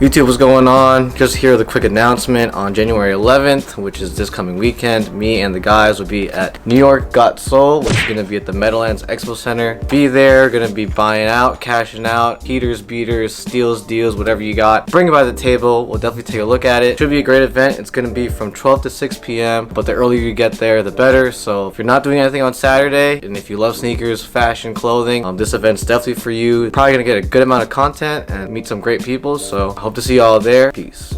YouTube, what's going on? Just here with a quick announcement. On January 11th, which is this coming weekend, me and the guys will be at New York Got Soul, which is going to be at the Meadowlands Expo Center. Be there, going to be buying out, cashing out, heaters, beaters, steals, deals, whatever you got. Bring it by the table. We'll definitely take a look at it. Should be a great event. It's going to be from 12 to 6 p.m. But the earlier you get there, the better. So if you're not doing anything on Saturday, and if you love sneakers, fashion, clothing, this event's definitely for you. You're probably going to get a good amount of content and meet some great people. So I hope to see you all there. Peace.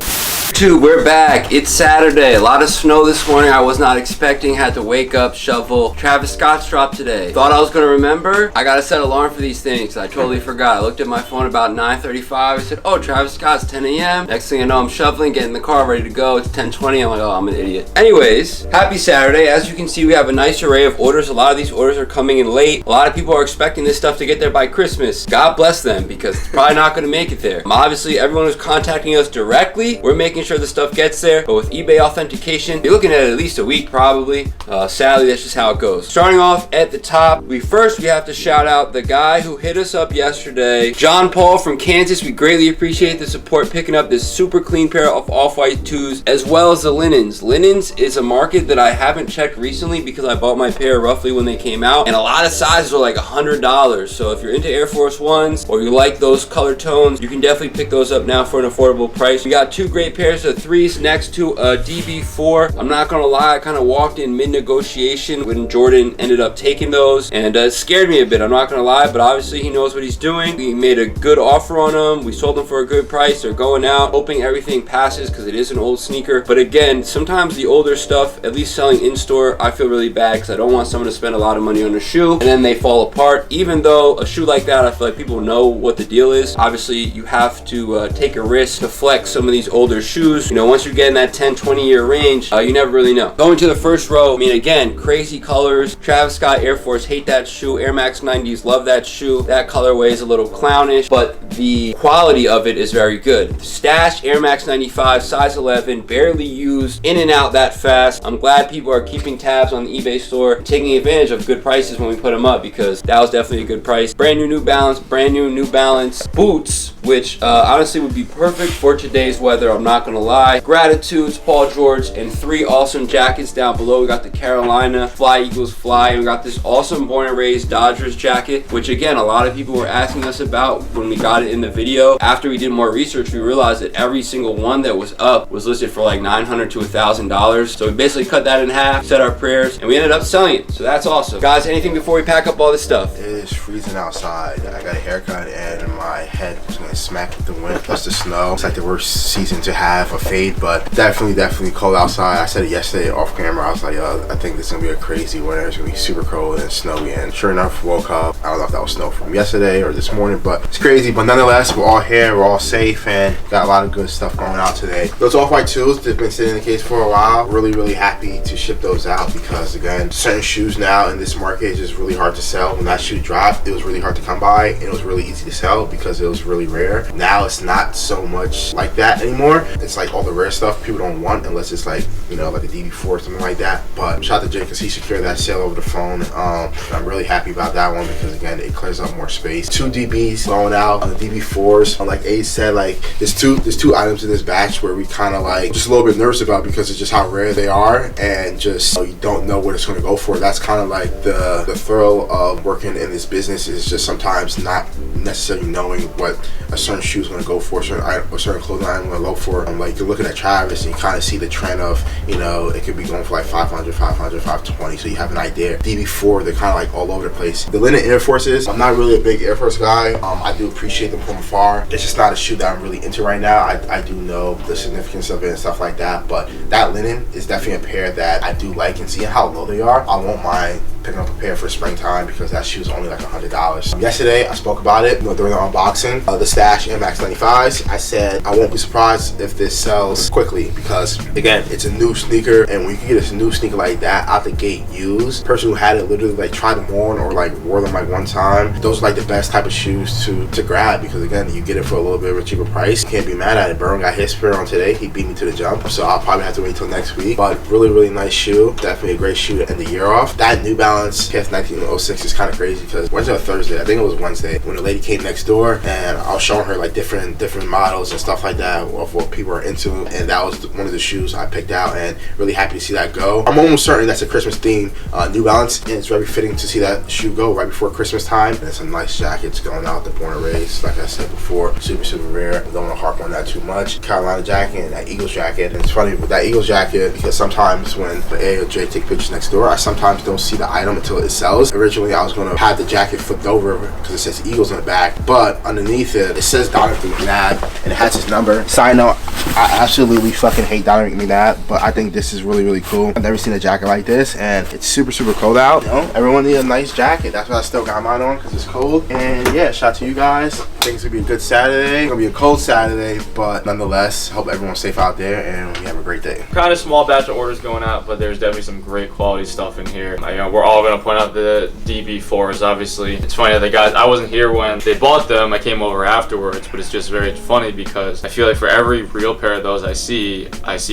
We're back. It's Saturday. A lot of snow this morning. I was not expecting. Had to wake up, shovel. Travis Scott's dropped today. Thought I was gonna remember. I gotta set an alarm for these things. I totally forgot. I looked at my phone about 9:35. I said, oh, Travis Scott's 10 a.m. Next thing I know, I'm shoveling, getting in the car, ready to go. It's 10:20. I'm like, oh, I'm an idiot. Anyways, happy Saturday. As you can see, we have a nice array of orders. A lot of these orders are coming in late. A lot of people are expecting this stuff to get there by Christmas. God bless them, because it's probably not gonna make it there. Obviously, everyone who's contacting us directly, we're making sure the stuff gets there, but with eBay authentication, you're looking at least a week probably. Sadly, that's just how it goes. Starting off at the top, we have to shout out the guy who hit us up yesterday, John Paul from Kansas. We greatly appreciate the support, picking up this super clean pair of off-white 2s, as well as the linens. Linens is a market that I haven't checked recently because I bought my pair roughly when they came out, and a lot of sizes are like $100. So if you're into Air Force Ones or you like those color tones, you can definitely pick those up now for an affordable price. We got two great pairs of 3s next to a DB4. I'm not gonna lie, I kind of walked in mid-negotiation when Jordan ended up taking those, and it scared me a bit, I'm not gonna lie, but obviously he knows what he's doing. We made a good offer on them. We sold them for a good price. They're going out, hoping everything passes because it is an old sneaker. But again, sometimes the older stuff, at least selling in-store, I feel really bad because I don't want someone to spend a lot of money on a shoe and then they fall apart. Even though a shoe like that, I feel like people know what the deal is. Obviously, you have to take a risk to flex some of these older shoes. You know, once you're getting that 10-20 year range, you never really know. Going to the first row, I mean, again, crazy colors. Travis Scott Air Force, hate that shoe. Air Max 90s, love that shoe. That colorway is a little clownish, but the quality of it is very good. Stash Air Max 95, size 11, barely used, in and out that fast. I'm glad people are keeping tabs on the eBay store, taking advantage of good prices when we put them up, because that was definitely a good price. Brand new New Balance boots, which honestly would be perfect for today's weather, I'm not gonna lie. Gratitudes, Paul George, and 3 awesome jackets down below. We got the Carolina Fly Eagles Fly, and we got this awesome Born and Raised Dodgers jacket, which again, a lot of people were asking us about when we got it in the video. After we did more research, we realized that every single one that was up was listed for like $900 to $1,000. So we basically cut that in half, said our prayers, and we ended up selling it. So that's awesome. Guys, anything before we pack up all this stuff? It is freezing outside. I got a haircut and my head was gonna smack with the wind plus the snow. It's like the worst season to have a fade, but definitely cold outside. I said it yesterday off camera. I was like, I think this is gonna be a crazy winter. It's gonna be super cold and snowy, and sure enough, woke up. I don't know if that was snow from yesterday or this morning, but it's crazy. But nonetheless, we're all here, we're all safe, and got a lot of good stuff going out today. Those off-white 2s, they've been sitting in the case for a while. Really happy to ship those out, because again, certain shoes now in this market is just really hard to sell. When that shoe dropped, it was really hard to come by, and it was really easy to sell because it was really rare. Now it's not so much like that anymore. It's like all the rare stuff people don't want unless it's like, you know, like a DB4 or something like that. But shout out to Jay because he secured that sale over the phone. I'm really happy about that one because again, it clears up more space. 2 DBs going out on the DB4s. Like Ace said, like there's two items in this batch where we kind of like just a little bit nervous about, because it's just how rare they are, and just you don't know what it's going to go for. That's kind of like the thrill of working in this business, is just sometimes not necessarily knowing what a certain shoe is going to go for, a certain clothing item going to go for. Like you're looking at Travis and you kind of see the trend of, you know, it could be going for like 500, 520, so you have an idea. DB4, they're kind of like all over the place. The linen Air Forces, I'm not really a big Air Force guy. I do appreciate them from afar. It's just not a shoe that I'm really into right now. I do know the significance of it and stuff like that, but that linen is definitely a pair that I do like, and seeing how low they are, I won't mind picking up a pair for springtime, because that shoe is only like $100. Yesterday I spoke about it, you know, during the unboxing of the Stash Air Max 95s. I said I won't be surprised if this sells quickly, because again, it's a new sneaker, and when you can get a new sneaker like that out the gate used, person who had it literally like tried them on or like wore them like one time, those are like the best type of shoes to grab, because again, you get it for a little bit of a cheaper price. You can't be mad at it. Burn got his pair on today. He beat me to the jump, so I'll probably have to wait till next week. But really nice shoe. Definitely a great shoe to end the year off. That New Balance Balance PF 1906 is kind of crazy because Wednesday or Thursday, I think it was Wednesday, when the lady came next door and I was showing her like different models and stuff like that of what people are into, and that was one of the shoes I picked out, and really happy to see that go. I'm almost certain that's a Christmas theme New Balance, and it's very fitting to see that shoe go right before Christmas time. And some nice jackets going out, the Born and Raised, like I said before, super rare. Don't want to harp on that too much. Carolina jacket and that Eagles jacket. And it's funny with that Eagles jacket because sometimes when the A or J take pictures next door, I sometimes don't see the item until it sells. Originally I was going to have the jacket flipped over because it says Eagles on the back, but underneath it says Donovan McNabb and it has his number. Side note, I absolutely fucking hate Donovan McNabb, but I think this is really cool. I've never seen a jacket like this, and it's super cold out. You know, everyone needs a nice jacket. That's why I still got mine on, because it's cold. And yeah, shout out to you guys. Things gonna be a good Saturday. It's gonna be a cold Saturday, but nonetheless, hope everyone's safe out there and we have a great day. Kind of small batch of orders going out, but there's definitely some great quality stuff in here. You know, we're all gonna point out the DB4s. Obviously, it's funny that the guys, I wasn't here when they bought them. I came over afterwards, but it's just very funny because I feel like for every real pair of those I see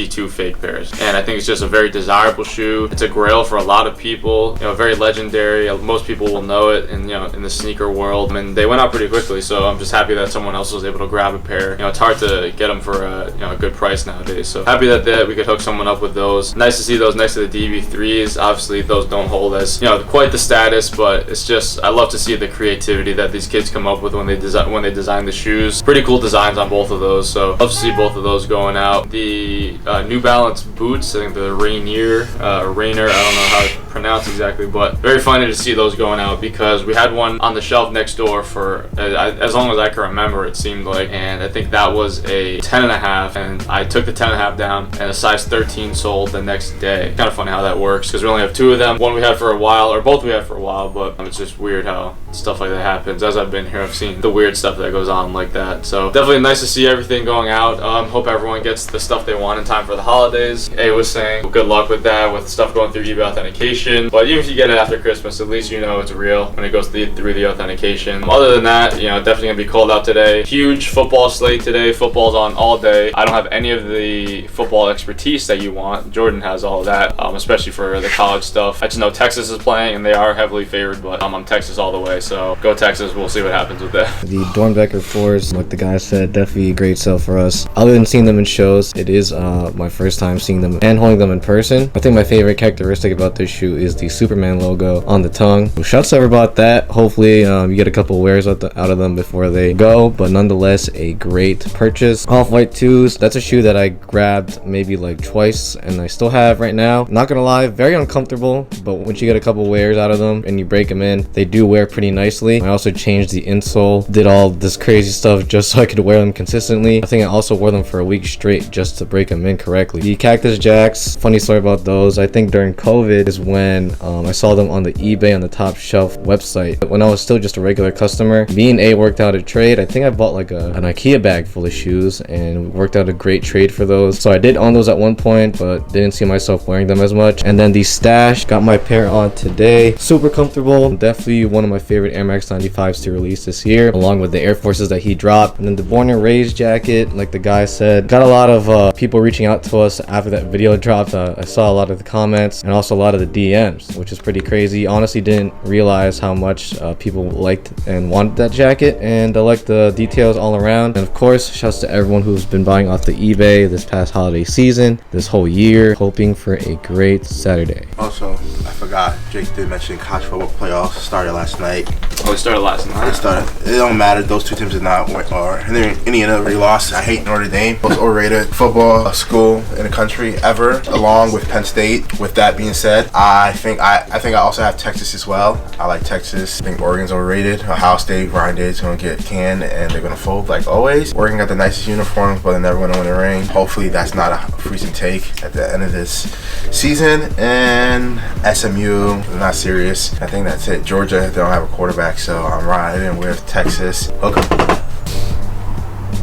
2 fake pairs, and I think it's just a very desirable shoe. It's a grail for a lot of people. You know, very legendary. Most people will know it in the sneaker world. And they went out pretty quickly, so I'm just happy that someone else was able to grab a pair. You know, it's hard to get them for a good price nowadays. So happy that we could hook someone up with those. Nice to see those next to the DB3s. Obviously, those don't hold as quite the status, but it's just I love to see the creativity that these kids come up with when they design the shoes. Pretty cool designs on both of those. So love to see both of those going out. The New Balance boots, I think the Rainier, Rainer, I don't know how to pronounce exactly, but very funny to see those going out because we had one on the shelf next door for as long as I can remember, it seemed like, and I think that was a 10.5, and I took the 10.5 down and a size 13 sold the next day. Kind of funny how that works because we only have 2 of them. One we had for a while, or both we had for a while, but it's just weird how stuff like that happens. As I've been here, I've seen the weird stuff that goes on like that. So definitely nice to see everything going out. Hope everyone gets the stuff they want in time for the holidays. A was saying good luck with that, with stuff going through eBay authentication. But even if you get it after Christmas, at least you know it's real when it goes through the authentication. Other than that, definitely gonna be cold out today. Huge football slate today. Football's on all day. I don't have any of the football expertise that you want. Jordan has all of that, especially for the college stuff. I just know Texas is playing and they are heavily favored, but I'm on Texas all the way. So go Texas. We'll see what happens with that. The Dornbecker 4s, like the guy said, definitely a great sell for us. Other than seeing them in shows, it is my first time seeing them and holding them in person. I think my favorite characteristic about this shoe is the Superman logo on the tongue. So shouts ever about that. Hopefully you get a couple wears out of them before they go, but nonetheless a great purchase. Off-White 2s, that's a shoe that I grabbed maybe like twice and I still have right now. Not gonna lie, very uncomfortable, but once you get a couple wears out of them and you break them in, they do wear pretty nicely. I also changed the insole, did all this crazy stuff just so I could wear them consistently. I think I also wore them for a week straight just to break them in correctly. The Cactus Jacks, funny story about those, I think during COVID is when I saw them on the eBay on the Top Shelf website. When I was still just a regular customer, me and A worked out a trade. I think I bought like an IKEA bag full of shoes and worked out a great trade for those. So I did own those at one point, but didn't see myself wearing them as much. And then the Stash, got my pair on today. Super comfortable. Definitely one of my favorite Air Max 95s to release this year, along with the Air Forces that he dropped. And then the Born and Raised jacket, like the guy said, got a lot of people reaching out to us after that video dropped. I saw a lot of the comments and also a lot of the DMs, which is pretty crazy. Honestly, didn't realize how much people liked and wanted that jacket, and I like the details all around. And of course, shouts to everyone who's been buying off the eBay this past holiday season, this whole year, hoping for a great Saturday. Also, I forgot, Jake did mention college football playoffs started last night. Oh, it started last night. It don't matter. Those 2 teams did not win, or Indiana already lost. I hate Notre Dame. Most overrated football school in the country ever, along with Penn State. With that being said, I think I also have Texas as well. I like Texas. I think Oregon's overrated. Ohio State, Ryan Day's gonna get canned and they're gonna fold like always. Oregon got the nicest uniforms, but they're never gonna win the ring. Hopefully that's not a freezing take at the end of this season. And SMU, they're not serious. I think that's it. Georgia, they don't have a quarterback, so I'm riding with Texas. Okay.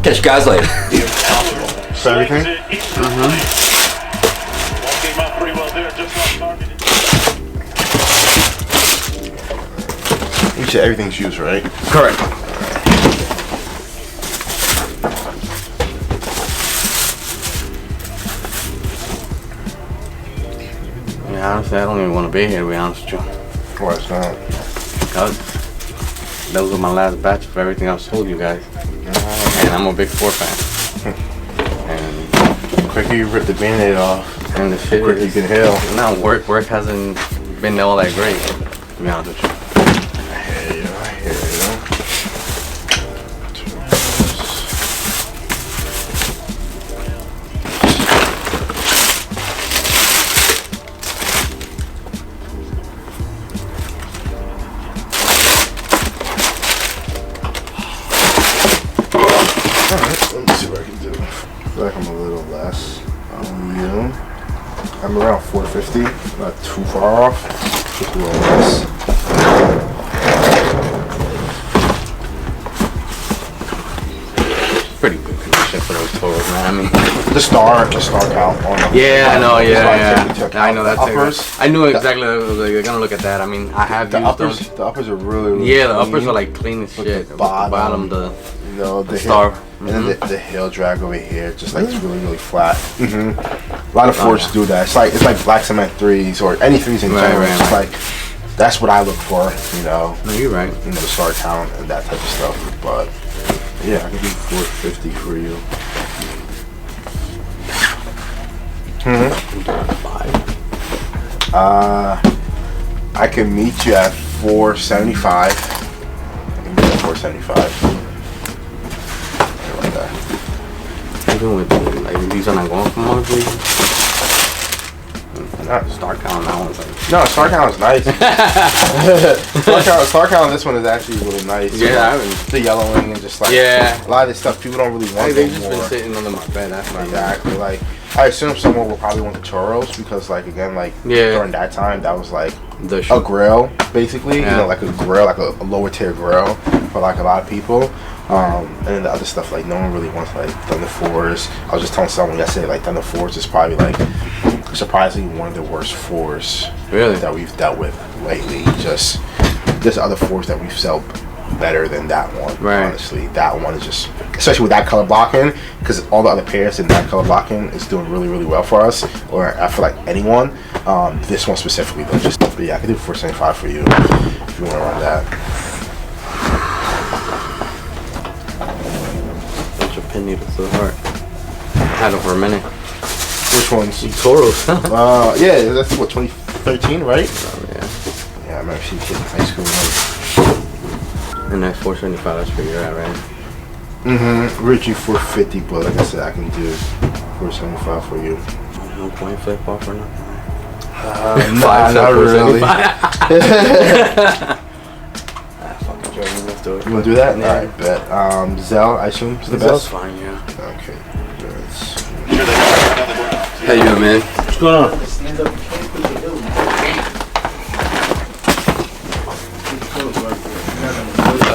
Catch you guys later. So everything? You said everything's used, right? Correct. Yeah, honestly, I don't even want to be here, to be honest with you. Why is that? Because those were my last batch for everything I've told you guys. And I'm a big 4 fan. And Quicker you rip the band-aid off, and the shit quicker you can heal. now work hasn't been all that great, to be honest with you. I hear you. Alright, let me see what I can do. I feel like I'm a little less on you. I'm around 450, not too far off, just a little less. Pretty good condition for those toes, man. I mean, The star count on them. yeah, I know, yeah. I know the that's uppers. I knew exactly. I was like, gonna look at that. I mean, I have The used uppers, them. the uppers are really Yeah, the clean. uppers are like clean as But shit. the But bottom, the You know, the star. and then the heel drag over here, just like it's really flat. A lot of forks do that. It's like black cement 3s or any 3s in general. Right, It's just like that's what I look for, you know. No, you're right. You know, the star count and that type of stuff. But yeah, I can do 450 for you. I can meet you at 475. I can meet you at 475. Like that. Even with like these are not going for more, please. Star count that one's like. No, star count is nice. star count on this one is actually really nice. Yeah, I the yellowing and just like Yeah. a lot of this stuff people don't really want. They've just anymore. been sitting under my bed. That's right. Exactly. Like I assume someone will probably want the churros because like again like during that time that was like The a grill basically. Yeah. You know, like a grill, like a lower tier grill for like a lot of people. And then the other stuff like no one really wants like Thunder 4s. I was just telling someone yesterday like Thunder 4s is probably like surprisingly one of the worst 4s that we've dealt with lately. Just there's other 4s that we've sold better than that one. Right. Honestly, that one is just, especially with that color blocking, because all the other pairs in that color blocking is doing really well for us, or I feel like anyone. This one specifically though, just but yeah, I can do 475 for you if you want to run that. Bunch of pin needles to the heart. I had them for a minute. Which ones? Toros. Yeah, that's what 2013, right? Yeah. Yeah, I remember seeing kids in high school. And that's 475. That's where you're at, right? Richie 450, but like I said, I can do 475 for you. No point flip off or nothing. Nah, not really. Let's do it. You want to do that? Yeah. Alright, bet. Zell, I assume, is the That's best? fine, yeah. Okay. How you doing, man? What's going on?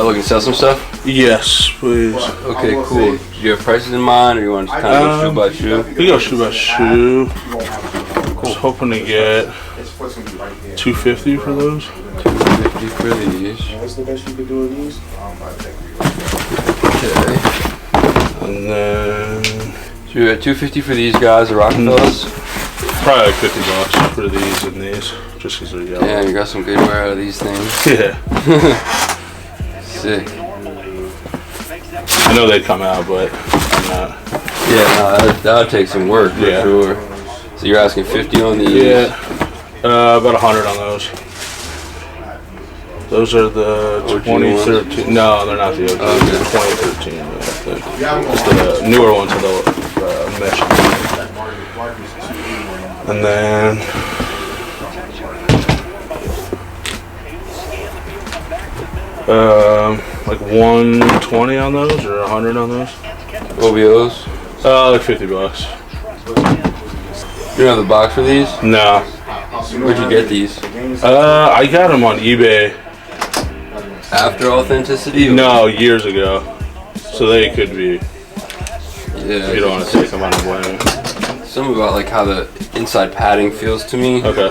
Looking to sell some stuff? Yes, please. Okay, cool. Do you have prices in mind, or you want to just kind of go shoe by shoe? We go shoe by shoe. Was hoping to get 250 for those. 250 for these. What's the best you could do with these? Okay. And then So you're at 250 for these guys, the Rockefellers. probably like $50 for these and these, just because they're yellow. Damn, you got some good wear out of these things. Yeah. Sick. I know they come out, but I'm not. Yeah, no, that'll take some work for Yeah. sure. So you're asking 50 on these? Yeah. About 100 on those. Those are the OG 2013. No, they're not the OG. Okay. They're 2013. Yeah. Just the newer ones with the mesh. And then like 120 on those or 100 on those. OBOs? Like $50. You don't have the box for these? No. Where'd you get these? I got them on eBay. After Authenticity? No, years ago. So they could be. Yeah. You don't want to take them on a blame. Something about like how the inside padding feels to me. Okay.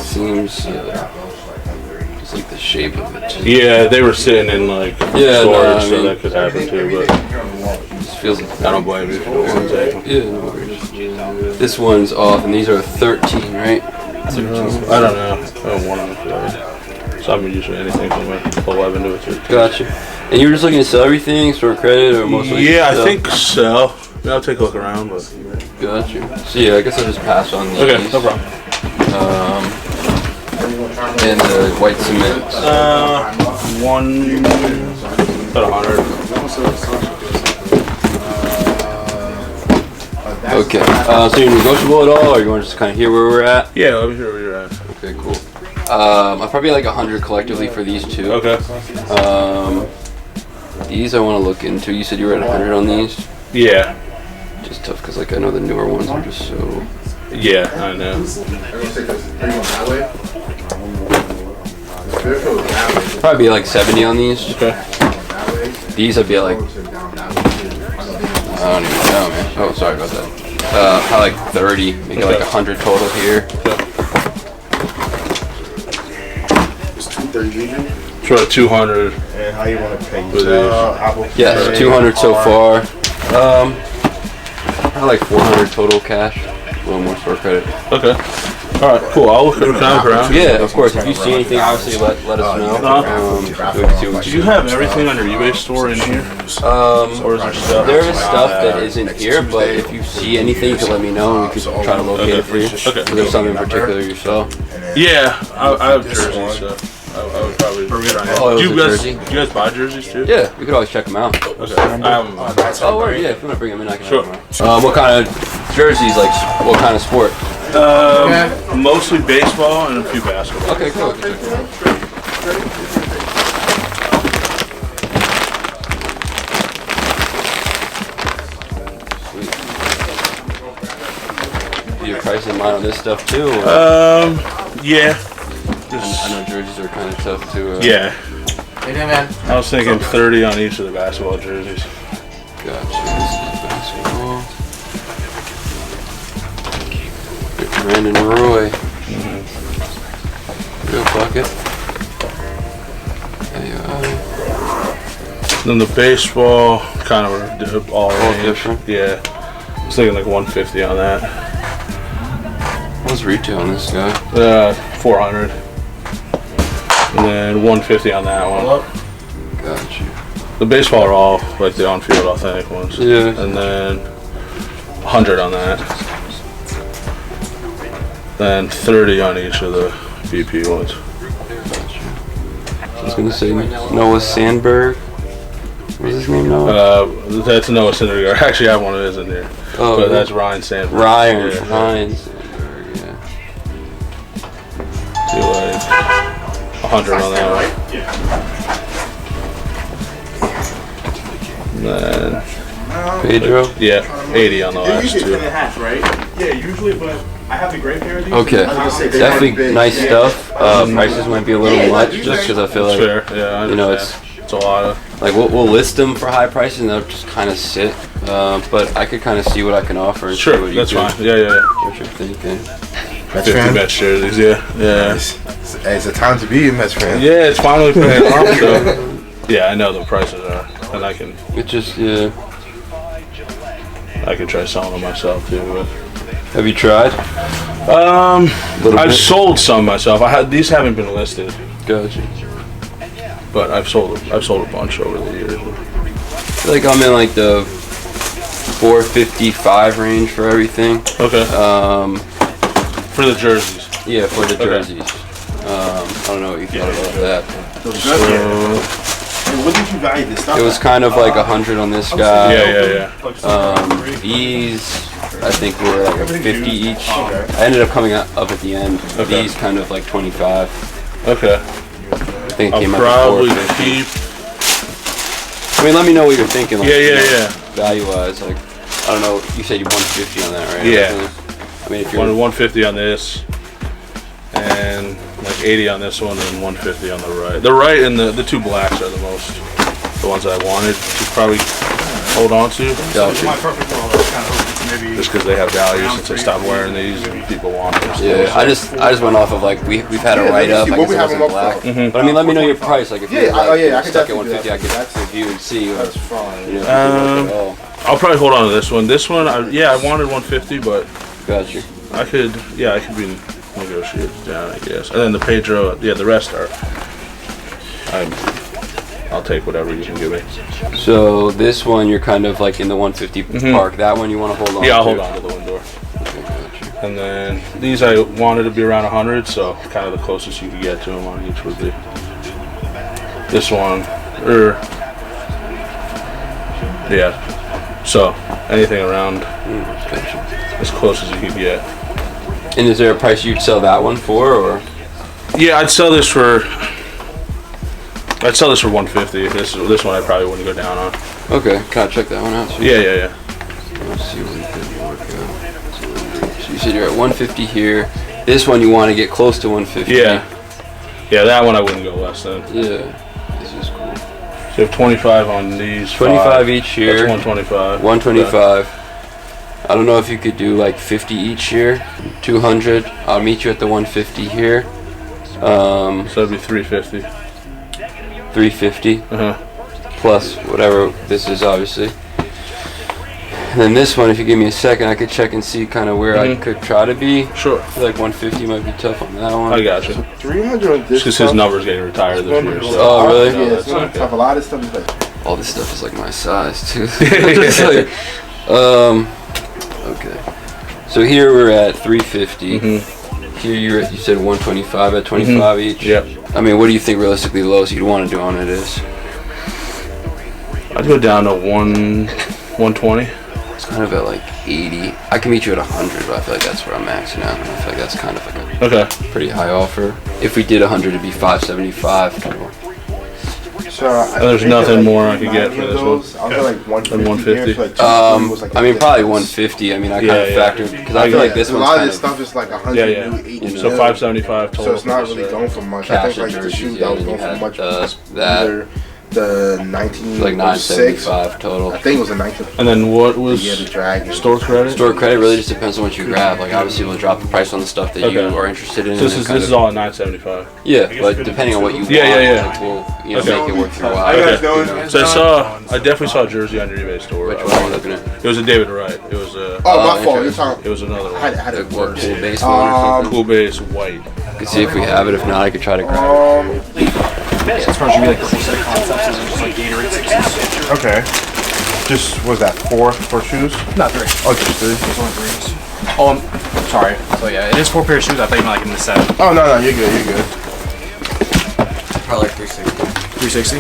Seems just like the shape of it. Yeah, they were sitting in like Yeah, storage, no, I so mean- that could happen too. But It just feels like I don't blame you if you don't want to take them. Yeah, no worries. This one's off, and these are 13, right? I don't know. I don't want them for that. So I'm usually anything from 11 to a 13. Gotcha. And you were just looking to sell everything, store credit, or mostly? Yeah, I think sell. I'll take a look around, but. Gotcha. So yeah, I guess I'll just pass on these. Okay, no problem. And the white cement. About 100. Okay. So you're negotiable at all, or you want to just kind of hear where we're at? Yeah, let me hear where you're at. Okay, cool. I'll probably like 100 collectively for these two. Okay. These I want to look into. You said you were at 100 on these? Yeah. Just tough because like I know the newer ones are just so. Yeah, I know. Probably be like 70 on these. Okay. These I'd be like. I don't even know, man. Oh, sorry about that. Probably like 30, maybe like 100 total here. It's 230. Try 200. And how you want to pay? Apple Pay. Yes, 200 so far. Probably like 400 total cash. A little more store credit. Okay. All right, cool. I'll look around. Yeah, of course. If you see anything, obviously let us know. We can see what Do you have everything on your eBay store in here? Or is there stuff? There is stuff that isn't here, but if you see anything, you can let me know and we can try to locate it for you. Okay. If there's something in particular you saw. Yeah, I have jerseys, so I would probably try it. Oh, Do you jersey? guys buy jerseys too? Yeah, we could always check them out. Okay. I have them. Oh, word, yeah. If you want to bring them in, I can. Sure. Have them. What kind of jerseys? Like, what kind of sport? Mostly baseball and a few basketball. Okay, cool. Sweet. Your price in mind on this stuff too? Yeah. I know jerseys are kind of tough too. Yeah. Hey, man. I was thinking 30 on each of the basketball jerseys. Gotcha. This is basketball. Brandon Roy. Good bucket. Then the baseball kind of all different. Yeah. I was thinking like 150 on that. What's retail on this guy? 400. And then 150 on that one. Gotcha. The baseball are all like the on-field authentic ones. Yeah. And then 100 on that. Then 30 on each of the VP ones. I was gonna say Noah Sandberg. What's his name, Noah? That's Noah Syndergaard. Actually, I have one of his in there. Oh, but that's Ryan Sandberg. Ryan Yeah. Sandberg, yeah. Do like 100 on that one. And then Pedro? yeah, 80 on the last two. Yeah, usually, but I have the gray pair of these. Okay. Definitely nice stuff. Prices might be a little much just because I feel like, Fair, yeah, I you know, understand. It's a lot of. like we'll list them for high prices and they'll just kind of sit. But I could kind of see what I can offer and see Sure, what you that's can, fine. Yeah. what you're thinking. Mets 50 fan? Mets jerseys, yeah. It's a time to be a Mets fan. Yeah, it's finally paying off, so. Yeah, I know the prices are, and I can It just, try selling them myself too. But. have you tried? Little I've bit? sold some myself. These haven't been listed, Gotcha. but I've sold a bunch over the years. I feel like I'm in like the 455 range for everything. Okay. For the jerseys. Yeah, for the Okay. jerseys. I don't know what you thought about that. So, What did you value this stuff? It was kind of like 100 on this guy. yeah. These, I think, were like a 50 each. I ended up coming up at the end. Okay. These kind of like 25. Okay. I think it I'll came probably out to 450. keep. I mean, let me know what you're thinking. Like, Yeah. Value-wise, like, I don't know. You said you 150 on that, right? Yeah. I mean, if you're 150 on this, and like 80 on this one, and 150 on the right. The right and the two blacks are the ones I wanted to probably hold on to. Gotcha. My perfect world, I was kind of hoping maybe. Just because they have value since I stopped wearing these and people want them. Yeah, I just went off of like we've had a write up. I What guess we it have them wasn't up black. for? But I mean, let me know your price. Like if Yeah, you're like, I could stuck at definitely do 150, I that. could review and see. Or, That's fine. you know, if you like it all. I'll probably hold on to this one. This one, I wanted 150, but Gotcha. I could be negotiable negotiate down, I guess. And then the Pedro, yeah, the rest are. I'll take whatever you can give me. So this one you're kind of like in the 150 park. That one you want to hold on to? Yeah, I'll hold on to the window. And then these I wanted to be around 100, so kind of the closest you could get to them on each would be this one, yeah. So anything around as close as you could get. And is there a price you'd sell that one for, or? Yeah, I'd sell this for 150. This one I probably wouldn't go down on. Okay, can I check that one out? Yeah. Let's see what we could work out. So you said you're at 150 here. This one you want to get close to 150. Yeah, that one I wouldn't go less than. Yeah, this is cool. So you have 25 on these. 25 each here. That's 125. 125. I don't know if you could do like 50 each here. 200. I'll meet you at the 150 here. So it'd be 350. 350. Plus whatever this is, obviously. And then this one, if you give me a second, I could check and see kind of where I could try to be. Sure. I feel like 150 might be tough on that one. I got you. 300 on this. Just because his number's getting retired this year. So. Oh, really? Yeah, it's not tough. A lot of stuff is like. All this stuff is like my size too. It's like, okay. So here we're at 350. Here you said 125 at 25 each. Yep. I mean, what do you think realistically the lowest you'd want to do on it is? I'd go down to 120. It's kind of at like 80. I can meet you at 100, but I feel like that's where I'm maxing out. I feel like that's kind of like a pretty high offer. If we did 100, it'd be 575. So there's nothing more I could get for this one. I was like 150. I mean, probably 150. I mean, I kind of factored because I feel like this one's a lot kind of this stuff is like 180. So 575 total. So it's not really going for much. I think like the shoe that was going for much was either the 1906. Like 975 total. I think it was a 19. And then what was the Dragon. store credit? Store credit really just depends on what you grab. Like obviously we'll drop the price on the stuff that you are interested in. So this is all at 975. Yeah, but depending on what you want, like, we'll make it worth your while. So I definitely saw a jersey on your eBay store. Which one are you looking at? It was a David Wright. It was a. Oh, my fault. You're talking. It was another one. I had it Cool worse. base one or something. Cool base white. I could see if we have it. If not, I could try to grab it. As far as you be like the full set of concepts, is it just like Gatorade 6s? Okay. Just, what was that, four shoes? Not 3. Oh, just 3? There's only 3s. Oh, I'm sorry. So yeah, it is 4 pair of shoes. I thought you meant like in the set. Oh, no, you're good, you're good. Probably like 360. 360?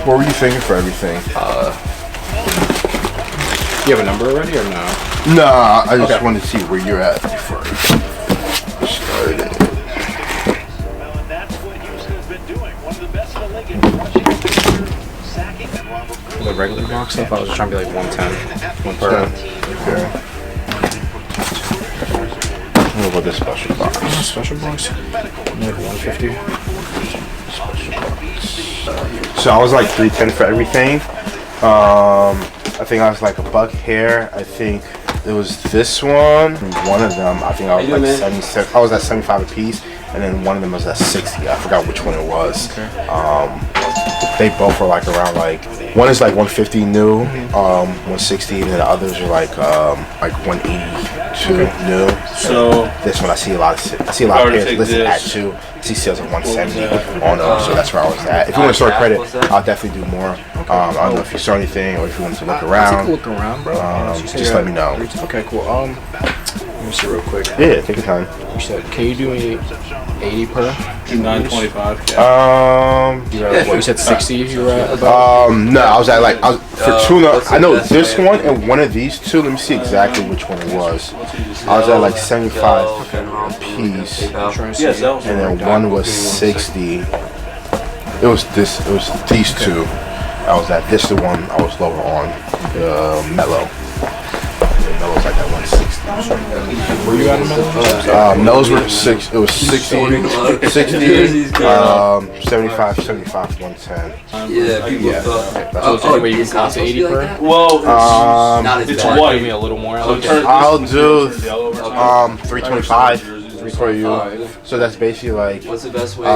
What were you thinking for everything? You have a number already or no? Nah, I just wanted to see where you're at before I started. The regular box stuff, I was trying to be like 110. One per. Okay. What about this special box? Special box? Like 150. So I was like 310 for everything. I think I was like $1 here. I think it was this one. One of them, I think I was like 76. I was at 75 a piece, and then one of them was at 60. I forgot which one it was. They both were like around like one is like 150 new, 160, and then the others are like 182 new. So this one I see a lot of pairs listed at 2. I see sales at 170 on them, so that's where I was at. If you want to store credit, I'll definitely do more. I don't know if you saw anything or if you want to look around. Take a look around, bro. Just let me know. Okay, cool. Let me see real quick. Yeah, take your time. You said, can you do me 80 per? 925. You said 60 you were at about? No, I was at like, for two, I know this one and one of these two, let me see exactly which one it was. I was at like 75 a piece, and then one was 60. It was these two. I was at this, the one I was lower on, the Mellow. Mellow was like at 160. Were you at a Mellow? Mellows were 6, it was 60, 75, 110. Yeah, people thought. Wait, you can count to 80 per? Well, not as it's bad. white. Give me a little more. I'll do 325. for you. Oh, really? So that's basically like What's the best way?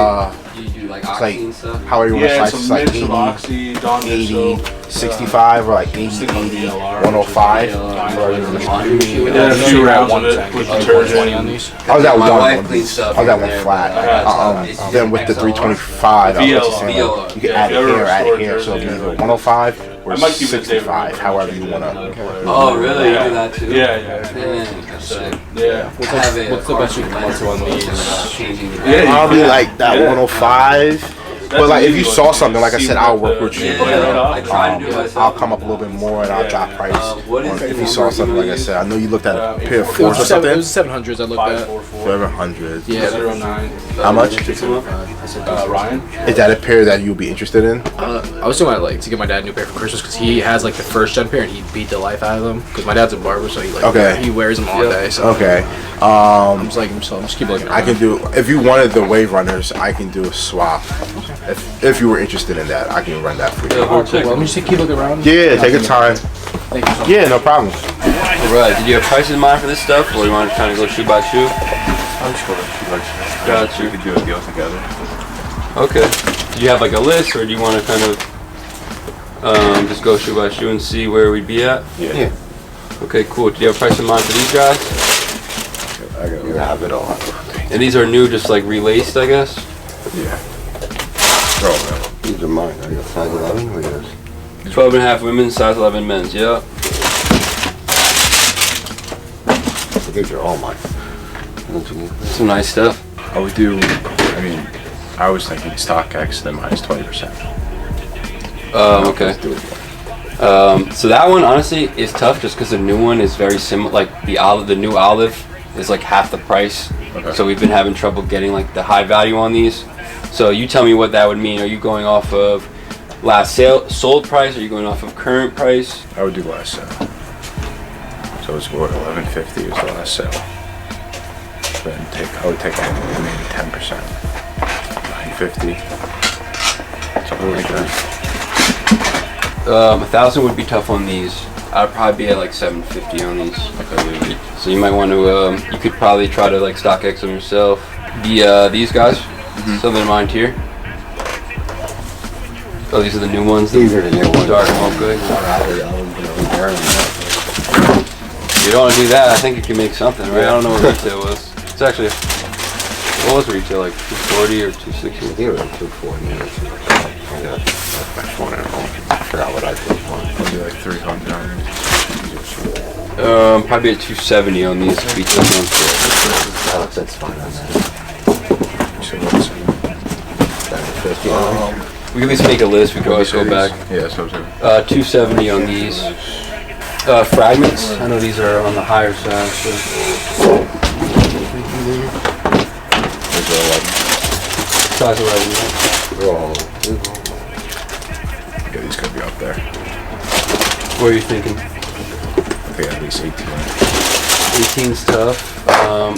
You do like it's oxy like and stuff? however you want to Yeah, slice. it's It's a like mix 80, of Oxy, Dawn 80, Disso, 65, or like 80, 80, 105. Laundry machine with Yeah, that. a few rounds of One it tank. with Oh, detergent. 120 on these. I was at My one. wife cleans stuff. I was at in one there, flat. but I got stuff. Then with the 325, I was saying VLR. like, you can Yeah, add if you ever add restore hair. So jersey, it'd be yeah. either 105 or I might keep it 65, however you want to. Oh, really? You do that too? Yeah, yeah. Dang, that's sick. Yeah. I have a what's the best you can come up to on these? Changing the Yeah, Probably like that Yeah. 105. But like if you saw something, like I said, I'll work with you. Yeah, I try to do it myself. I'll come up a little bit more and I'll drop price. What is If the you saw number something, you like I use? said, I know you looked at a pair of It fours or was something. 700s I looked at. 544. 700. Yeah, 09. How much? Ryan? Is that a pair that you'll be interested in? I was doing like to get my dad a new pair for Christmas because he has like the first gen pair and he beat the life out of them. Because my dad's a barber, so he like Okay. he wears them all day. So Okay. I'm just like, so I'm just keep looking. I can do, if you wanted the wave runners, I can do a swap. If you were interested in that, I can run that for you. Well, let me just keep looking around. Yeah, take your time. Thank you so much. Yeah, no problem. Right. Did you have prices in mind for this stuff, or you want to kind of go shoe by shoe? I'll just go to shoe by shoe. Got you. We could do a deal together. Okay. Do you have like a list, or do you want to kind of just go shoe by shoe and see where we'd be at? Yeah. Okay, cool. Do you have a price in mind for these guys? I gotta have it all. And these are new, just like relaced, I guess? Yeah. Bro, man. These are mine. I got size 11 or yours? 12 and a half women's, size 11 men's, yeah. These are all mine. Some nice stuff. I would do, I mean, I was thinking StockX, then minus 20%. Okay. So that one, honestly, is tough just because the new one is very similar. Like the new olive is like half the price. Okay. So we've been having trouble getting like the high value on these. So you tell me what that would mean. Are you going off of last sold price? Are you going off of current price? I would do last sale. So it's what, 1150 was the last sale. Then I would take off maybe 10%. 950. Something like that. 1,000 would be tough on these. I'd probably be at like 750 on these. Okay. So you might want to. You could probably try to like StockX them yourself. These guys. Something in mind here. Oh, these are the new ones. These are the new ones. Dark mocha. You don't want to do that. I think you can make something, right? I don't know what retail was. It's actually. What was retail, like 240 or 260? They were 240. My phone at home. I forgot what I paid for. Maybe like 300 on Probably at 270 on these retail ones. Alex, that's fine. That's So what's 750. We can at least make a list. We can always go back. Yeah, so too. 270 on these. Fragments. I know these are on the higher side. So. Size 11. Yeah, these could be up there. What are you thinking? I think at least 18. 18's tough.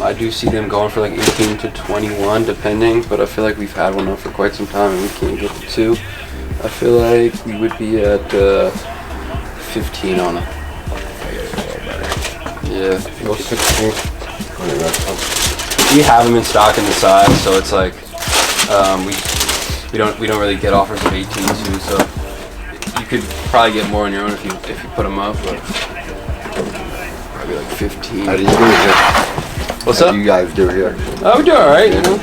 I do see them going for like 18 to 21 depending, but I feel like we've had one up for quite some time and we can't get to 2. I feel like we would be at 15 on it. Yeah. Go 16. We have them in stock in the size, so it's like we don't really get offers of 18 too, so you could probably get more on your own if you put them up, but probably like 15. How do you do here? What's How up? do you guys do here? Oh, we do all right, you know.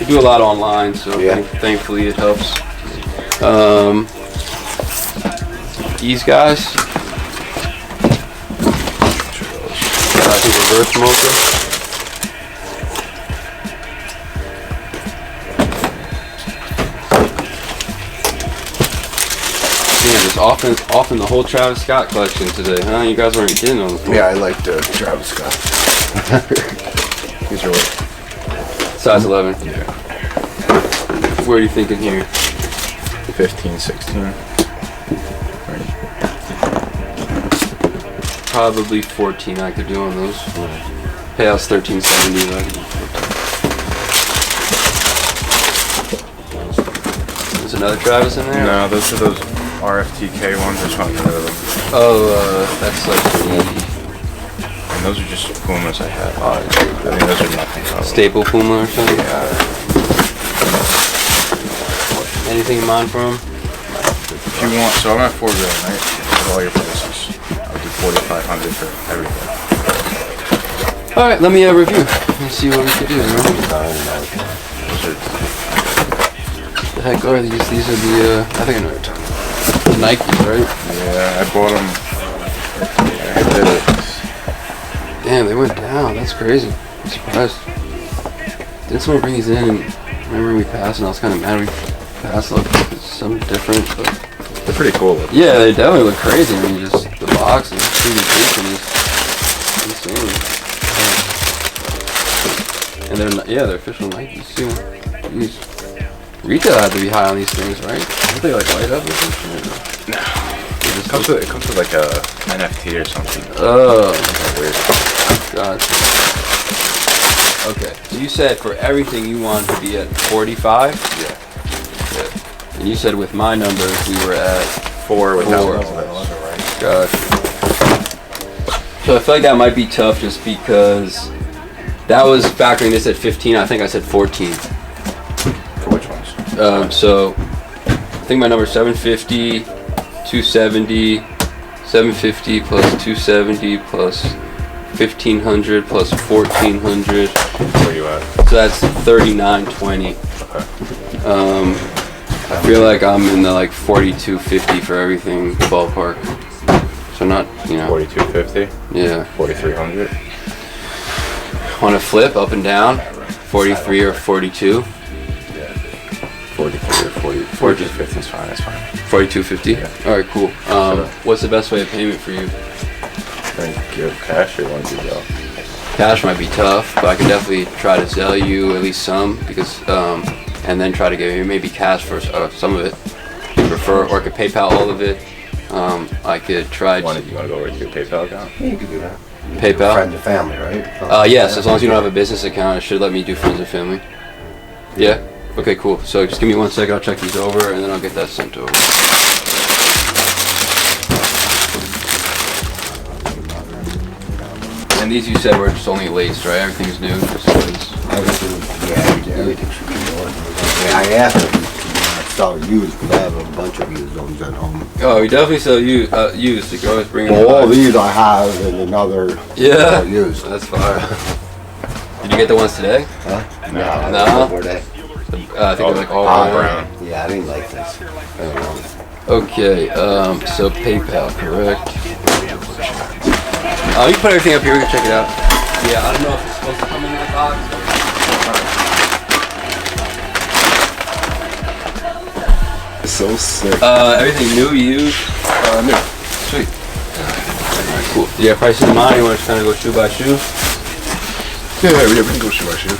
We do a lot online, so Yeah. thankfully it helps. These guys. I think reverse mocha. Man, it's often the whole Travis Scott collection today, huh? You guys weren't kidding on the floor. Yeah, I like the Travis Scott. These are what? Size 11. Yeah. Where are you thinking here? 15, 16. Probably 14 I could do on those. Payouts 1370. There's another Travis in there? No, those are those RFTK ones. I just want to get rid of them. Oh, that's like the Those are just Pumas I have. I mean, those are nothing. Staple Puma or something? Yeah. Anything in mind for them? If you want, so I'm at $4 grand, right? For all your prices. I'll do $4,500 for everything. All right, let me review. Let's see what we can do. Those are, The heck are these? These are the, I think I know what you're talking about. The Nikes, right? yeah, I bought them. I did it. Damn, they went down. That's crazy. I'm surprised. Didn't someone bring these in? And remember we passed, and I was kind of mad we passed. Look, it's something different. But They're pretty cool. Looking. yeah, they definitely look crazy. I mean, just the box and 3D printing is insane. And they're official Nikes too. Jeez. Retail had to be high on these things, right? Don't they like light up or something? No. It comes with like a NFT or something. Oh, Weird. God. Okay, so you said for everything you wanted to be at 45? Yeah. And you said with my numbers we were at 4 without Four. those, right? Gotcha. So I feel like that might be tough just because that was factoring this at 15. I think I said 14. For which ones? So I think my number is 750, 270, 750 plus 270 plus 1500 plus 1400. Where you at? So that's 3920. Okay. I feel like I'm in the like 4250 for everything ballpark. So not, 4250, yeah. 4300. Want to flip up and down? 43 or 42? 43 or 4250 is fine. That's fine. 4250? Yeah. All right, cool. What's the best way of payment for you? Then give cash or want to do Zelle? Cash might be tough, but I could definitely try to sell you at least some because, and then try to give you maybe cash for some of it. If you prefer, or I could PayPal all of it. I could try You want to go over to your PayPal account? Yeah, you can do that. PayPal. Friends and family, right? Yes, as long as you don't have a business account, it should let me do friends and family. Yeah? Okay, cool. So just give me 1 second, I'll check these over, and then I'll get that sent over. And these you said were just only laced, right? Everything's new? Just Everything should be ordered. Yeah, I asked him if I sell used, because I have a bunch of used ones at home. Oh, we definitely sell used. You can always bring them. Well, all these I have and another used. That's fire. Did you get the ones today? Huh? No? Were they? I think they're like all brown. Yeah, I didn't like this. I don't know. Okay, so PayPal, correct? Oh, you can put everything up here, we can check it out. Yeah, I don't know if it's supposed to come in that box. It's so sick. Everything new, used? New. Sweet. Alright, cool. Do you have prices in mind? You want to kind of go shoe by shoe? Yeah, we can go shoe by shoe.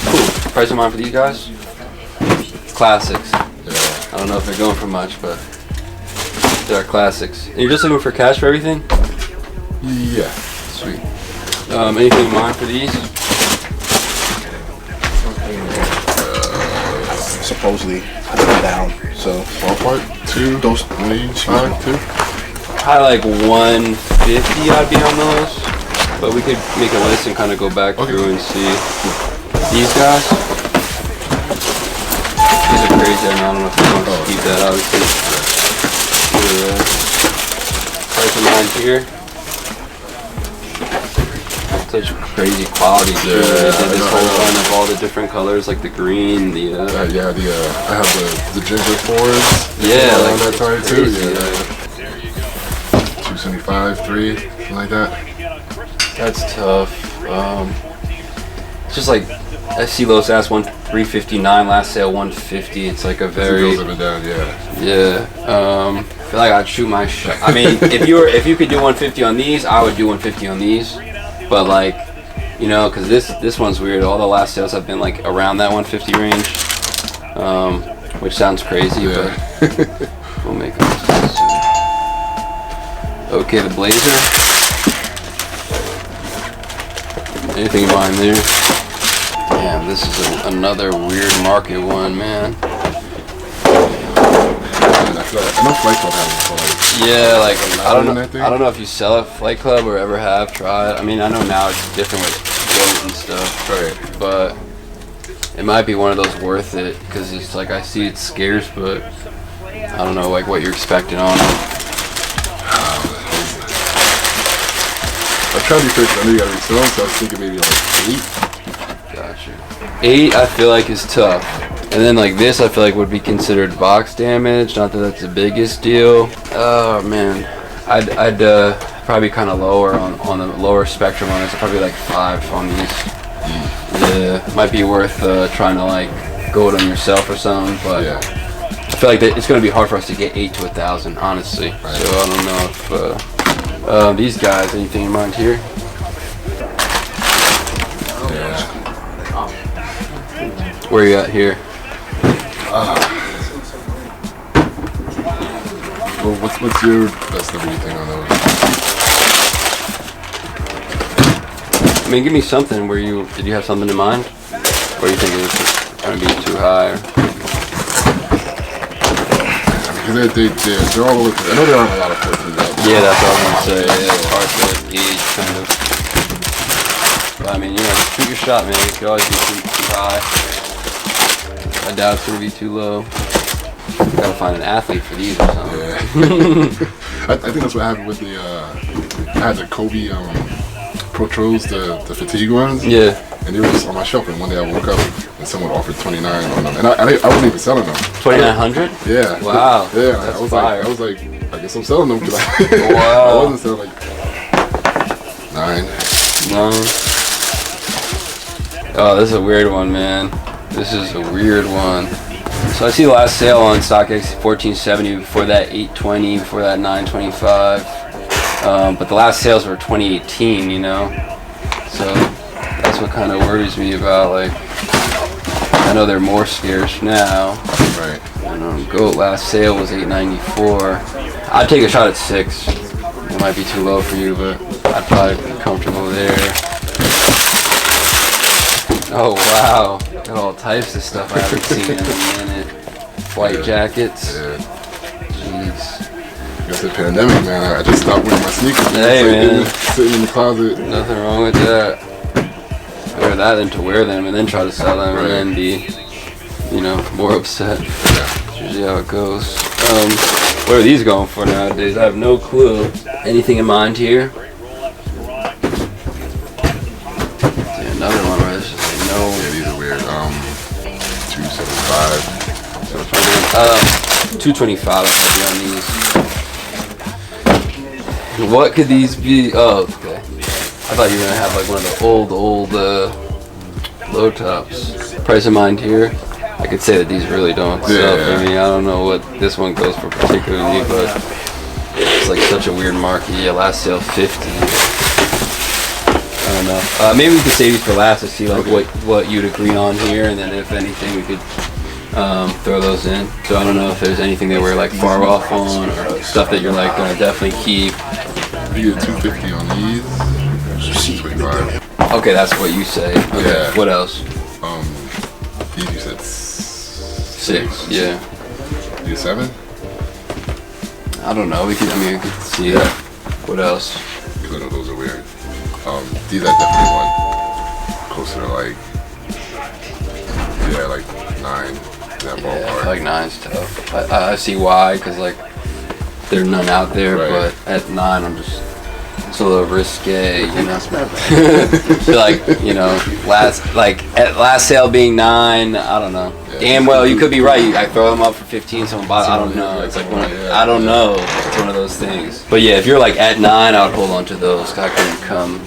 Cool. Price in mind for these guys? Classics. I don't know if they're going for much, but they're classics. And you're just looking for cash for everything? Yeah. Sweet. Anything in mind for these? Supposedly, I took it down. So, ballpark, 2, those range, 5, 2. Probably like 150 I'd be on those. But we could make a list and kind of go back through and see. These guys? These are crazy. I don't know if you want to keep that, obviously. Price of mine here. Such crazy quality. They did this whole run of all the different colors, like the green, the I have the ginger fours. yeah, around like that time too. crazy, Yeah. 275, 3, something like that. That's tough. It's just like I see Los asked 359 last sale 150. It's like a very It goes up and down, yeah. I feel like I'd shoot my shot. I mean, if you could do 150 on these, I would do 150 on these. But like, because this one's weird. All the last sales have been like around that 150 range, which sounds crazy, but we'll make it. Okay, the blazer. Anything in mind there? Damn, this is another weird market one, man. And I I know Flight Club has it for like. Yeah, like I don't know. that thing? I don't know if you sell at Flight Club or ever have tried. I mean, I know now it's different with goat and stuff, Right. but it might be one of those worth it because it's like I see it's scarce, but I don't know like what you're expecting on it. I tried to be first. I knew you gotta be so I was thinking maybe like 8. Gotcha. 8 I feel like is tough. And then like this I feel like would be considered box damage. Not that that's the biggest deal. Oh man. I'd probably kind of lower on the lower spectrum on this. Probably like 5 on these. Yeah. Might be worth trying to like go it on yourself or something. But Yeah. I feel like it's going to be hard for us to get 8 to 1,000 honestly. Right. So I don't know if these guys, anything in mind here? Yeah. Where you at here? Well, what's your best of anything on those? I mean, give me something where did you have something in mind? Or you think it's going to be too high? Because they're all over. I know there aren't a lot of 14s out there. Yeah, that's what I was going to say. Yeah, it's hard to gauge, kind of. But I mean, just shoot your shot, man. It could always be too high. I doubt it's going to be too low. Gotta find an athlete for these or something. Yeah. I think that's what happened with the. I had the Kobe Protros, the fatigue ones. Yeah. And they were just on my shelf, and one day I woke up and someone offered 29 on them, and I wasn't even selling them. 2,900? Yeah. Wow. Yeah. That's I was fire. like, I guess I'm selling them because Wow. I wasn't selling like 9. No. Oh, this is a weird one, man. This is a weird one. So I see the last sale on StockX 1470. Before that 820. Before that 925. But the last sales were 2018. You know. So that's what kind of worries me about. Like, I know they're more scarce now. Right. Goat last sale was 894. I'd take a shot at 6. It might be too low for you, but I'd probably be comfortable there. Oh wow, got all types of stuff I haven't seen in a minute. White jackets. Yeah. Jeez. I guess the pandemic, man. I just stopped wearing my sneakers. Hey, man. Sitting in the closet. Nothing wrong with that. Better that than to wear them and then try to sell them and then be, more upset. Yeah. That's usually how it goes. What are these going for nowadays? I have no clue. Anything in mind here? Yeah, another one where there's just like no. Yeah, these are weird. 275. 225 I'll have you on these. What could these be? Oh, okay. I thought you were gonna have like one of the old low tops. Price in mind here. I could say that these really don't sell for me. I don't know what this one goes for particularly, but it's like such a weird market. Yeah, last sale 50. I don't know. Maybe we could save these for last to see like what you'd agree on here, and then if anything we could throw those in. So I don't know if there's anything that we're like far off on, or stuff that you're like gonna definitely keep. You get 250 on these. 225. Okay, that's what you say. Okay. Yeah. What else? These you said 6. Yeah. You 7? I don't know. We could see. Yeah. What else? Because I know those are weird. These I definitely want closer to like 9. That ballpark. Like 9's tough. I see why, because like there are none out there, Right. but at 9 I'm just, it's a little risque, So like, at last sale being 9, I don't know. Yeah. Damn well, you could be right. I throw them up for 15, someone bought it. I don't know. It's like I don't know. It's one of those things. But yeah, if you're like at 9, I would hold on to those. 'Cause I couldn't come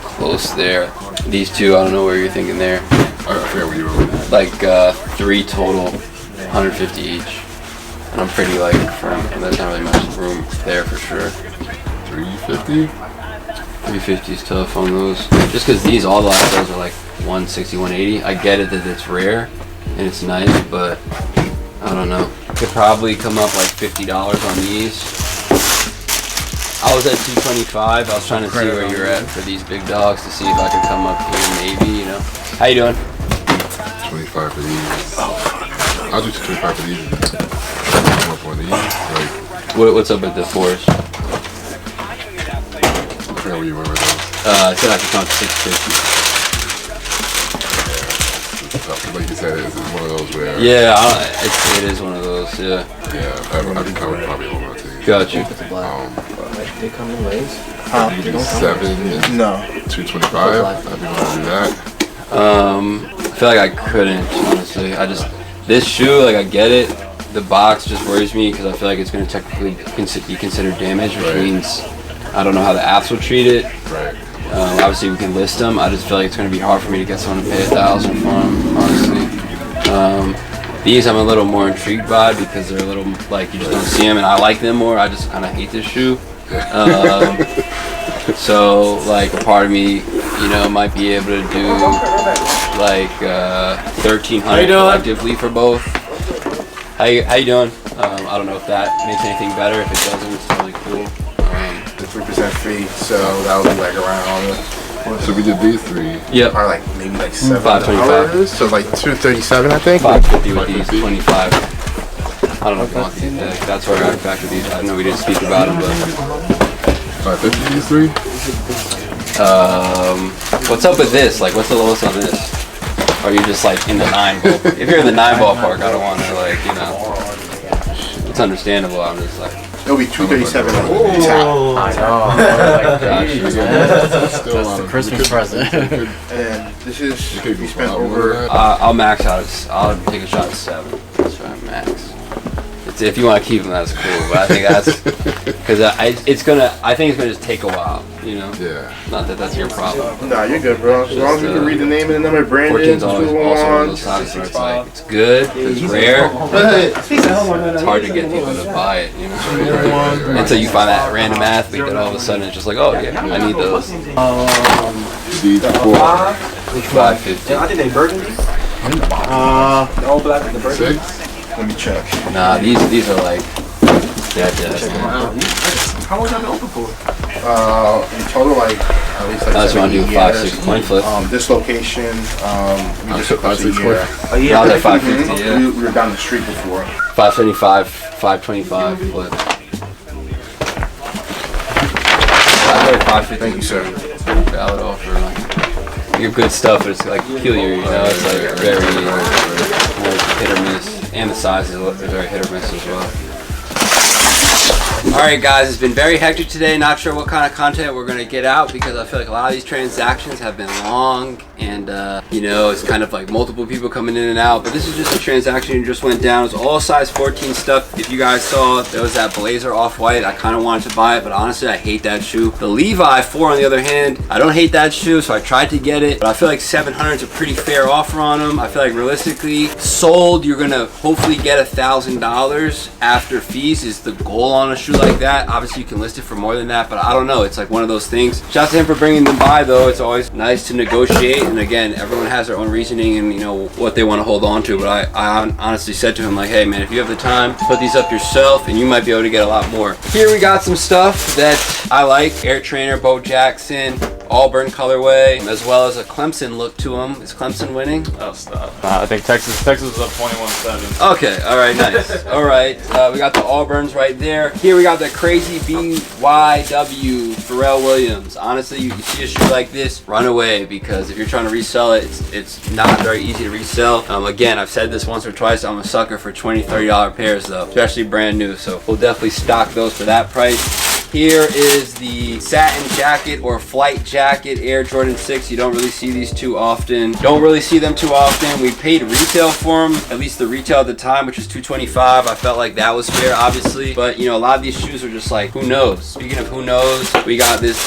close there. These two, I don't know where you're thinking there. I forget where you were with. Like 3 total, 150 each. And I'm pretty like firm. There's not really much room there for sure. 350? 350 is tough on those. Just because all the last sales are like 160, 180. I get it that it's rare and it's nice, but I don't know. Could probably come up like $50 on these. I was at 225. I was trying to see where you're at for these big dogs to see if I could come up here maybe, How you doing? 25 for these. I'll do 25 for these. 620. Like, What's up with the 4s? I forgot where you were with those. I said I could count to 650. Like you said, it's one of those where. Yeah, it is one of those. Yeah. Yeah, I would probably hold on to you. Got you. They come in lanes. 7. No. 225. I'd be willing to do that. I feel like I couldn't, honestly. This shoe, like I get it. The box just worries me because I feel like it's going to technically be considered damage, which means I don't know how the apps will treat it. Right. Obviously, we can list them. I just feel like it's going to be hard for me to get someone to pay $1,000 for them, honestly. These I'm a little more intrigued by because they're a little like you just don't see them, and I like them more. I just kind of hate this shoe. So like a part of me, you know, might be able to do like 1,300 collectively for both. How you doing? I don't know if that makes anything better. If it doesn't, it's really cool. The 3% fee, so that would be like around. So we did these 3. Yep. Or like maybe like $7. 525. So like 237, I think. 550 with these, 25. I don't know if you want these. That's where I factor these. I know we didn't speak about them, but 550 these 3. what's up with this? Like, what's the lowest on this? Or are you just like in the 9 ball? If you're in the 9 ballpark, I don't want to like, you know. It's understandable. I'm just like. It'll be 237 on the I know. That's That's the Christmas present. And this is, You we spent over. I'll max out. I'll take a shot at 7. That's right, max. If you want to keep them, that's cool. But I think that's because I think it's gonna just take a while. You know. Yeah. Not that that's your problem. Nah, you're good, bro. As long as we can read the name and the number, branded, 14's always also one of those sizes where it's like it's good, it's rare. It's hard to get people to buy it, you know. Until you find that random athlete that all of a sudden it's just like, oh yeah, I need those. These 4. 550. I think they burgundy. The all black and the burgundy. 6. Let me check. Nah, these are like How long have they open for? In total, like at least like. I just want to do 5, 6 coin flip. This location, we just took us a 5, 6 year. I was at 550, yeah. We were down the street before. 575, 525 flip. I heard 550. Thank you, sir. Valid offer. Like, you have good stuff, but it's like peculiar, you know. It's like very hit or miss, and the size is very hit or miss as well. Alright guys, it's been very hectic today. Not sure what kind of content we're going to get out because I feel like a lot of these transactions have been long and you know, it's kind of like multiple people coming in and out, but this is just a transaction that just went down. It's all size 14 stuff. If you guys saw, there was that Blazer off-white. I kind of wanted to buy it, but honestly I hate that shoe. The Levi 4 on the other hand, I don't hate that shoe, so I tried to get it, but I feel like 700 is a pretty fair offer on them. I feel like realistically, sold, you're going to hopefully get $1,000 after fees is the goal on a shoe like that. Obviously you can list it for more than that, but I don't know, it's like one of those things. Shout out to him for bringing them by though. It's always nice to negotiate, and again, everyone has their own reasoning and you know what they want to hold on to, but I honestly said to him like, hey man, if you have the time, put these up yourself and you might be able to get a lot more. Here we got some stuff that I like. Air Trainer, Bo Jackson, Auburn colorway, as well as a Clemson look to them. Is Clemson winning? Oh, stop. I think Texas is up 21-7. Okay, all right, nice. All right, we got the Auburns right there. Here we got the crazy BYW Pharrell Williams. Honestly, you see a shoe like this, run away, because if you're trying to resell it, it's not very easy to resell. Again, I've said this once or twice, I'm a sucker for $20, $30 pairs though, especially brand new, so we'll definitely stock those for that price. Here is the satin jacket or flight jacket, Air Jordan 6. You don't really see these too often. Don't really see them too often. We paid retail for them, at least the retail at the time, which was $225. I felt like that was fair, obviously. But, you know, a lot of these shoes are just like, who knows? Speaking of who knows, we got this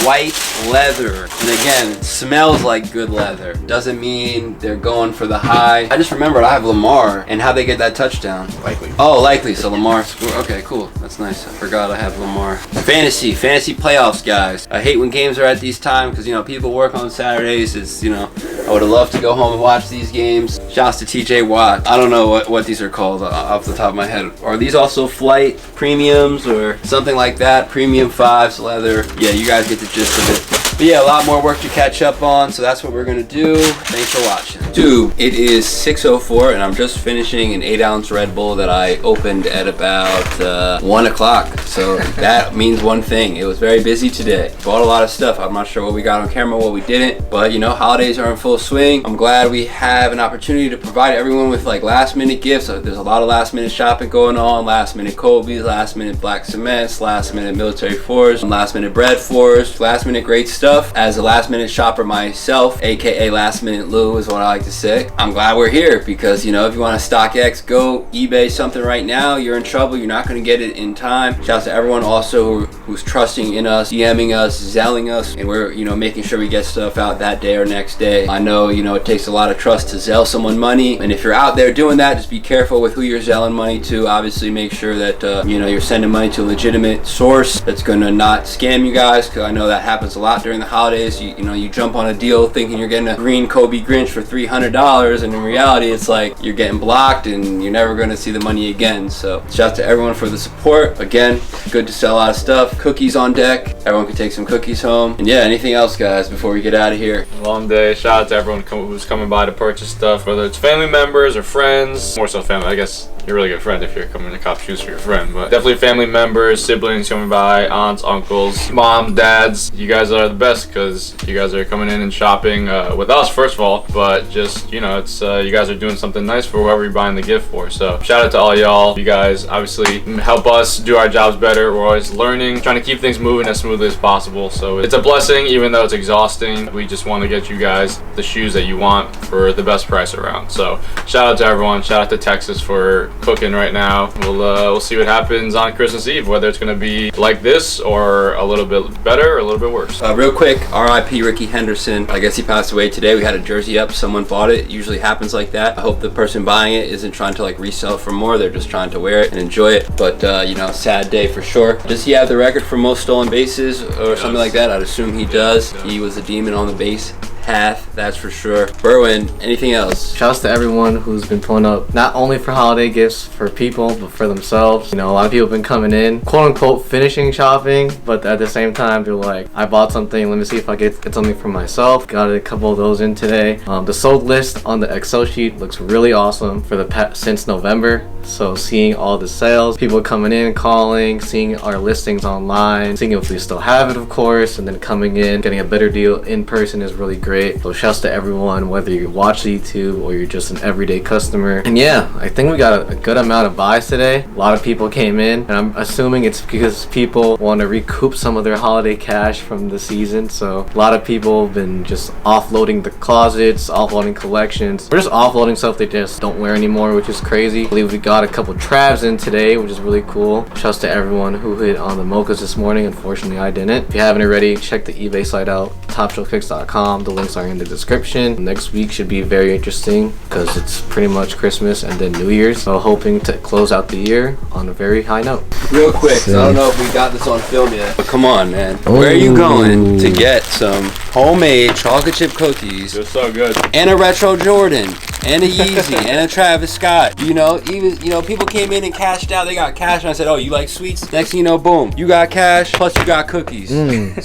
white leather. And again, it smells like good leather. Doesn't mean they're going for the high. I just remembered I have Lamar and how they get that touchdown. Likely. Oh, likely. So Lamar scored. Okay, cool. That's nice. I forgot I have Lamar. Fantasy playoffs, guys. I hate when games are at these times because, you know, people work on Saturdays. It's, you know, I would have loved to go home and watch these games. Shouts to TJ Watt. I don't know what these are called off the top of my head. Are these also flight premiums or something like that? Premium 5s, leather. Yeah, you guys get the gist of it. But yeah, a lot more work to catch up on, so that's what we're gonna do. Thanks for watching. Dude, it is 6:04 and I'm just finishing an 8-ounce Red Bull that I opened at about 1 o'clock. So that means one thing. It was very busy today. Bought a lot of stuff. I'm not sure what we got on camera, what we didn't, but you know, holidays are in full swing. I'm glad we have an opportunity to provide everyone with like last minute gifts. There's a lot of last minute shopping going on, last minute Kobe's, last minute black cements, last minute military fours, last minute bread fours, last minute great stuff. As a last minute shopper myself, aka last minute Lou is what I like to say, I'm glad we're here because, you know, if you want to StockX, go eBay something right now, you're in trouble. You're not going to get it in time. Shout out to everyone also who's trusting in us, DMing us, Zelling us, and we're, you know, making sure we get stuff out that day or next day. I know, you know, it takes a lot of trust to Zell someone money, and if you're out there doing that, just be careful with who you're Zelling money to. Obviously make sure that you know, you're sending money to a legitimate source that's going to not scam you guys, because I know that happens a lot during the holidays. You know, you jump on a deal thinking you're getting a green Kobe Grinch for $300, and in reality it's like you're getting blocked and you're never going to see the money again. So shout out to everyone for the support. Again, good to sell a lot of stuff. Cookies on deck. Everyone can take some cookies home. And yeah, anything else, guys, before we get out of here? Long day. Shout out to everyone who's coming by to purchase stuff, whether it's family members or friends. More so family, I guess. You're a really good friend if you're coming to cop shoes for your friend, but definitely family members, siblings coming by, aunts, uncles, mom, dads. You guys are the best because you guys are coming in and shopping with us, first of all, but just, you know, it's you guys are doing something nice for whoever you're buying the gift for. So shout out to all y'all. You guys obviously help us do our jobs better. We're always learning, trying to keep things moving as smoothly as possible. So it's a blessing, even though it's exhausting. We just want to get you guys the shoes that you want for the best price around. So shout out to everyone. Shout out to Texas for cooking right now. We'll see what happens on Christmas Eve, whether it's going to be like this or a little bit better or a little bit worse. Real quick, RIP Ricky Henderson. I guess he passed away today. We had a jersey up, someone bought it. It usually happens like that. I hope the person buying it isn't trying to like resell for more. They're just trying to wear it and enjoy it. But you know, sad day for sure. Does he have the record for most stolen bases or something like that? I'd assume he does. He was a demon on the base path, that's for sure. Berwin, anything else? Shouts to everyone who's been pulling up, not only for holiday gifts for people, but for themselves. You know, a lot of people have been coming in, quote unquote, finishing shopping, but at the same time, they're like, I bought something, let me see if I get something for myself. Got a couple of those in today. The sold list on the Excel sheet looks really awesome for the since November. So seeing all the sales, people coming in, calling, seeing our listings online, seeing if we still have it, of course, and then coming in, getting a better deal in person is really great. So shouts to everyone, whether you watch YouTube or you're just an everyday customer. And yeah, I think we got a good amount of buys today. A lot of people came in, and I'm assuming it's because people want to recoup some of their holiday cash from the season. So a lot of people have been just offloading the closets, offloading collections, or just offloading stuff they just don't wear anymore, which is crazy. I believe we got a couple Travs in today, which is really cool. Shouts to everyone who hit on the mochas this morning. Unfortunately, I didn't. If you haven't already, check the eBay site out, TopshelfKicks.com. The links are in the description. Next week should be very interesting because it's pretty much Christmas and then New Year's. So hoping to close out the year on a very high note. Real quick, so I don't know if we got this on film yet, but come on, man. Where are you going to get some homemade chocolate chip cookies? They're so good. And a retro Jordan, and a Yeezy, and a Travis Scott. You know, even, you know, people came in and cashed out. They got cash, and I said, oh, you like sweets? Next thing you know, boom, you got cash, plus you got cookies.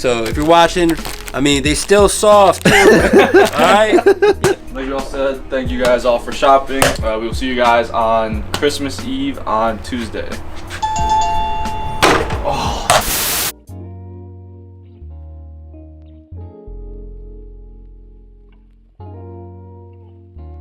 So if you're watching, I mean, they still soft too. Alright? Like you all said, thank you guys all for shopping. We will see you guys on Christmas Eve on Tuesday.